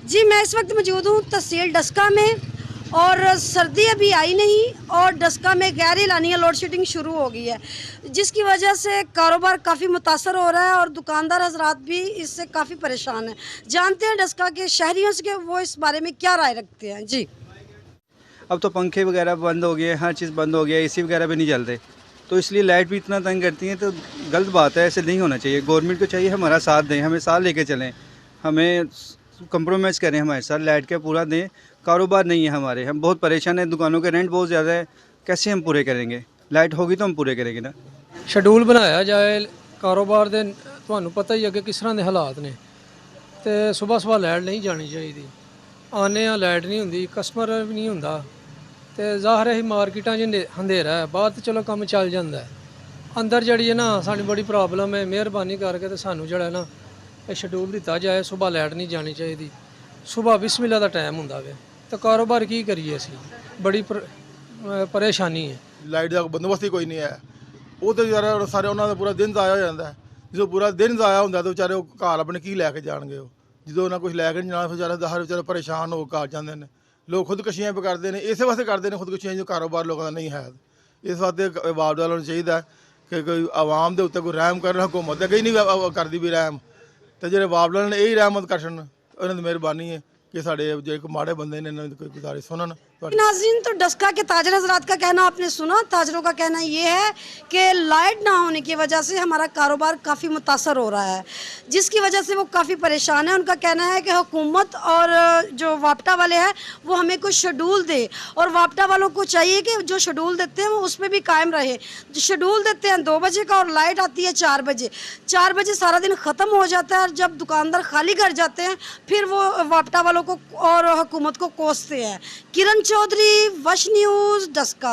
जी, मैं इस वक्त मौजूद हूँ तहसील डस्का में और सर्दी अभी आई नहीं और डस्का में गैर एलानिया लोड शेडिंग शुरू हो गई है, जिसकी वजह से कारोबार काफ़ी मुतासर हो रहा है और दुकानदार हजरात भी इससे काफ़ी परेशान हैं। जानते हैं डस्का के शहरियों से कि वो इस बारे में क्या राय रखते हैं। जी, अब तो पंखे वगैरह बंद हो गए, हर चीज़ बंद हो गया, एसी वगैरह भी नहीं चलते, तो इसलिए लाइट भी इतना तंग करती है। तो गलत बात है, ऐसे नहीं होना चाहिए। गवर्नमेंट को चाहिए हमारा साथ दें, हमें साथ लेके चलें, हमें कंप्रोमाइज़ करें हमारे साथ, लाइट का पूरा दें। कारोबार नहीं है हमारे, हम बहुत परेशान हैं, दुकानों के रेंट बहुत ज़्यादा है, कैसे हम पूरे करेंगे? लाइट होगी तो हम पूरे करेंगे ना। ਸ਼ਡਿਊਲ ਬਣਾਇਆ ਜਾਏ ਕਾਰੋਬਾਰ ਦੇ। ਤੁਹਾਨੂੰ ਪਤਾ ਹੀ ਅੱਗੇ ਕਿਸ ਤਰ੍ਹਾਂ ਦੇ ਹਾਲਾਤ ਨੇ ਤੇ ਸਵੇਰ ਸਵੇਰ ਲਾਈਟ ਨਹੀਂ ਜਾਣੀ ਚਾਹੀਦੀ। ਆਉਂਦੇ ਆ ਲਾਈਟ ਨਹੀਂ ਹੁੰਦੀ, ਕਸਟਮਰ ਵੀ ਨਹੀਂ ਹੁੰਦਾ ਤੇ ਜ਼ਾਹਰ ਹੈ ਮਾਰਕੀਟਾਂ 'ਚ ਹਨੇਰਾ ਹੈ, ਬਾਹਰ ਤਾਂ ਚਲੋ ਕੰਮ ਚੱਲ ਜਾਂਦਾ ਹੈ। ਅੰਦਰ ਜਿਹੜੀ ਹੈ ਨਾ ਸਾਡੀ ਬੜੀ ਪ੍ਰੋਬਲਮ ਹੈ। ਮਿਹਰਬਾਨੀ ਕਰਕੇ ਤੇ ਸਾਨੂੰ ਜਿਹੜਾ ਨਾ ਇਹ ਸ਼ਡਿਊਲ ਦਿੱਤਾ ਜਾਏ, ਸਵੇਰ ਲਾਈਟ ਨਹੀਂ ਜਾਣੀ ਚਾਹੀਦੀ। ਸਵੇਰ ਬਿਸਮਿਲ੍ਲਾ ਦਾ ਟਾਈਮ ਹੁੰਦਾ ਵੇ ਤਾਂ ਕਾਰੋਬਾਰ ਕੀ ਕਰੀਏ ਅਸੀਂ, ਬੜੀ ਪਰੇਸ਼ਾਨੀ ਹੈ। ਲਾਈਟ ਦਾ ਬੰਦੋਬਸਤ ਹੀ ਕੋਈ ਨਹੀਂ ਹੈ। ਉਹ ਤਾਂ ਯਾਰ ਸਾਰੇ ਉਹਨਾਂ ਦਾ ਪੂਰਾ ਦਿਨ ਜ਼ਾਇਆ ਹੋ ਜਾਂਦਾ ਹੈ। ਜਦੋਂ ਪੂਰਾ ਦਿਨ ਜ਼ਾਇਆ ਹੁੰਦਾ ਤਾਂ ਵਿਚਾਰੇ ਉਹ ਘਰ ਆਪਣੇ ਕੀ ਲੈ ਕੇ ਜਾਣਗੇ। ਉਹ ਜਦੋਂ ਉਹਨਾਂ ਕੁਝ ਲੈ ਕੇ ਨਹੀਂ ਜਾਣਾ, ਵਿਚਾਰੇ ਪਰੇਸ਼ਾਨ ਹੋ ਘਰ ਜਾਂਦੇ ਨੇ। ਲੋਕ ਖੁਦਕੁਸ਼ੀਆਂ ਵੀ ਕਰਦੇ ਨੇ, ਇਸੇ ਵਾਸਤੇ ਕਰਦੇ ਨੇ ਖੁਦਕੁਸ਼ੀਆਂ, ਜੋ ਕਾਰੋਬਾਰ ਲੋਕਾਂ ਦਾ ਨਹੀਂ ਹੈ। ਇਸ ਵਾਸਤੇ ਵਾਰਡ ਵਾਲਿਆਂ ਨੂੰ ਚਾਹੀਦਾ ਕਿ ਕੋਈ ਆਵਾਮ ਦੇ ਉੱਤੇ ਕੋਈ ਰਹਿਮ ਕਰਨ। ਹਕੂਮਤ ਅੱਗੇ ਹੀ ਨਹੀਂ ਕਰਦੀ ਵੀ ਰਹਿਮ, ਤੇ ਜਿਹੜੇ ਵਾਰਡ ਵਾਲੇ ਨੇ ਇਹ ਹੀ ਰਹਿਮਤ ਕਰਨ। ਉਹਨਾਂ ਦੀ ਮਿਹਰਬਾਨੀ है कि साढ़े जो एक माड़े बंदे ने कोई गुजारिश सुनन। नाज़रीन, तो डस्का के ताजर हजरात का कहना आपने सुना। ताजरों का कहना ये है कि लाइट ना होने की वजह से हमारा कारोबार काफ़ी मुतासर हो रहा है, जिसकी वजह से वो काफ़ी परेशान है। उनका कहना है कि हुकूमत और जो वापटा वाले हैं वो हमें कोई शेड्यूल दे, और वापटा वालों को चाहिए कि जो शेड्यूल देते हैं वो उस पर भी कायम रहे। जो शेड्यूल देते हैं 2 बजे का और लाइट आती है 4 बजे, 4 बजे सारा दिन ख़त्म हो जाता है और जब दुकानदार खाली कर जाते हैं फिर वो वापटा वालों को और हुकूमत को कोसते हैं। किरण चौधरी, वश न्यूज़, डस्का।